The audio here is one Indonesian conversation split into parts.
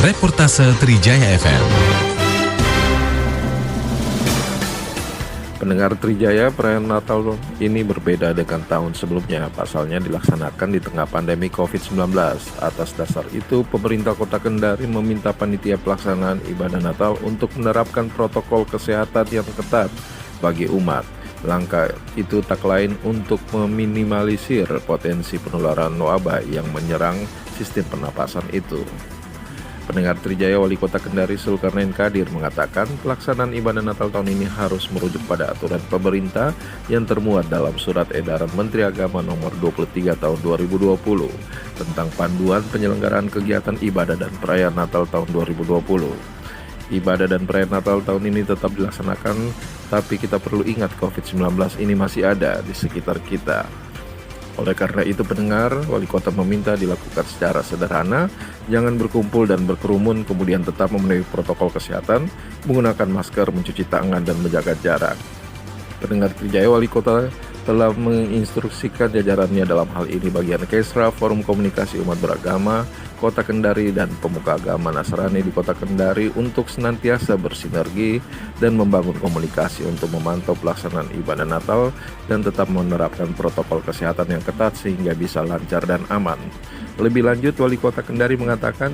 Reportase Trijaya FM. Pendengar Trijaya, perayaan Natal ini berbeda dengan tahun sebelumnya. Pasalnya dilaksanakan di tengah pandemi COVID-19. Atas dasar itu, pemerintah Kota Kendari meminta panitia pelaksanaan ibadah Natal untuk menerapkan protokol kesehatan yang ketat bagi umat. Langkah itu tak lain untuk meminimalisir potensi penularan wabah yang menyerang sistem pernapasan itu. Pendengar Trijaya, Wali Kota Kendari Zulkarnain Kadir mengatakan pelaksanaan ibadah Natal tahun ini harus merujuk pada aturan pemerintah yang termuat dalam Surat Edaran Menteri Agama Nomor 23 Tahun 2020 tentang panduan penyelenggaraan kegiatan ibadah dan perayaan Natal tahun 2020. Ibadah dan perayaan Natal tahun ini tetap dilaksanakan, tapi kita perlu ingat COVID-19 ini masih ada di sekitar kita. Oleh karena itu pendengar, Wali Kota meminta dilakukan secara sederhana, jangan berkumpul dan berkerumun, kemudian tetap memenuhi protokol kesehatan, menggunakan masker, mencuci tangan, dan menjaga jarak. Pendengar Trijaya, Wali Kota telah menginstruksikan jajarannya dalam hal ini bagian Kesra, Forum Komunikasi Umat Beragama, Kota Kendari, dan pemuka agama Nasrani di Kota Kendari untuk senantiasa bersinergi dan membangun komunikasi untuk memantau pelaksanaan ibadah Natal dan tetap menerapkan protokol kesehatan yang ketat sehingga bisa lancar dan aman. Lebih lanjut, Wali Kota Kendari mengatakan,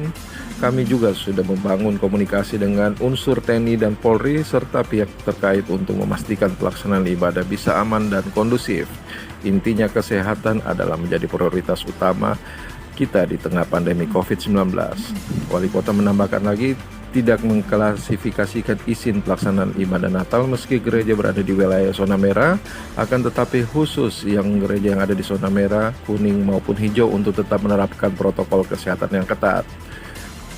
kami juga sudah membangun komunikasi dengan unsur TNI dan Polri serta pihak terkait untuk memastikan pelaksanaan ibadah bisa aman dan kondusif. Intinya kesehatan adalah menjadi prioritas utama kita di tengah pandemi COVID-19. Wali Kota menambahkan lagi, tidak mengklasifikasikan izin pelaksanaan ibadah Natal meski gereja berada di wilayah zona merah, akan tetapi khusus yang gereja yang ada di zona merah, kuning maupun hijau untuk tetap menerapkan protokol kesehatan yang ketat.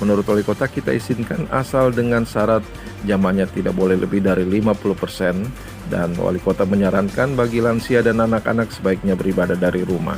Menurut Wali Kota, kita izinkan asal dengan syarat jamaahnya tidak boleh lebih dari 50% dan Wali Kota menyarankan bagi lansia dan anak-anak sebaiknya beribadah dari rumah.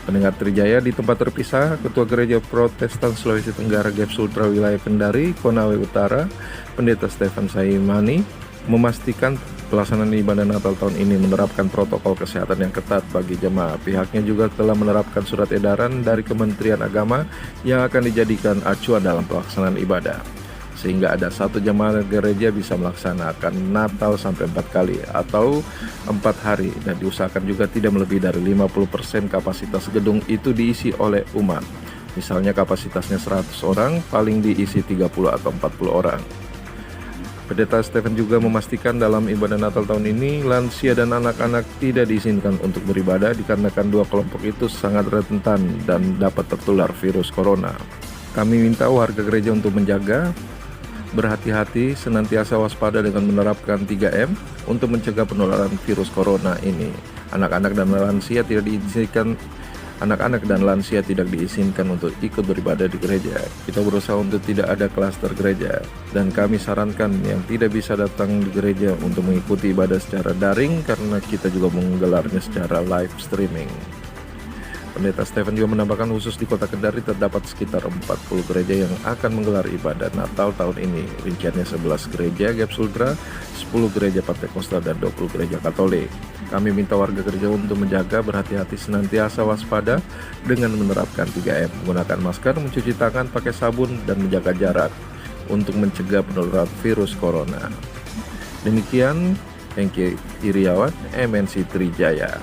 Pendengar Trijaya, di tempat terpisah, Ketua Gereja Protestan Sulawesi Tenggara GEPS Ultra Wilayah Kendari, Konawe Utara, Pendeta Stefan Saimani, memastikan pelaksanaan ibadah Natal tahun ini menerapkan protokol kesehatan yang ketat bagi jemaah. Pihaknya juga telah menerapkan surat edaran dari Kementerian Agama yang akan dijadikan acuan dalam pelaksanaan ibadah, sehingga ada satu jemaah gereja bisa melaksanakan Natal sampai 4 kali atau 4 hari, dan diusahakan juga tidak melebihi dari 50% kapasitas gedung itu diisi oleh umat. Misalnya kapasitasnya 100 orang, paling diisi 30 atau 40 orang. Pendeta Stephen juga memastikan dalam ibadah Natal tahun ini, lansia dan anak-anak tidak diizinkan untuk beribadah dikarenakan dua kelompok itu sangat rentan dan dapat tertular virus corona. Kami minta warga gereja untuk menjaga, berhati-hati, senantiasa waspada dengan menerapkan 3M untuk mencegah penularan virus corona ini. Anak-anak dan lansia tidak diizinkan untuk ikut beribadah di gereja. Kita berusaha untuk tidak ada klaster gereja, dan kami sarankan yang tidak bisa datang di gereja untuk mengikuti ibadah secara daring karena kita juga menggelarnya secara live streaming. Pendeta Stephen juga menambahkan khusus di Kota Kendari terdapat sekitar 40 gereja yang akan menggelar ibadah Natal tahun ini. Rinciannya 11 gereja GEPS Ultra, 10 gereja Pantekostal, dan 20 gereja Katolik. Kami minta warga gereja untuk menjaga, berhati-hati, senantiasa waspada dengan menerapkan 3M, menggunakan masker, mencuci tangan pakai sabun, dan menjaga jarak untuk mencegah penularan virus corona. Demikian, Hengki Iriawan, MNC Trijaya.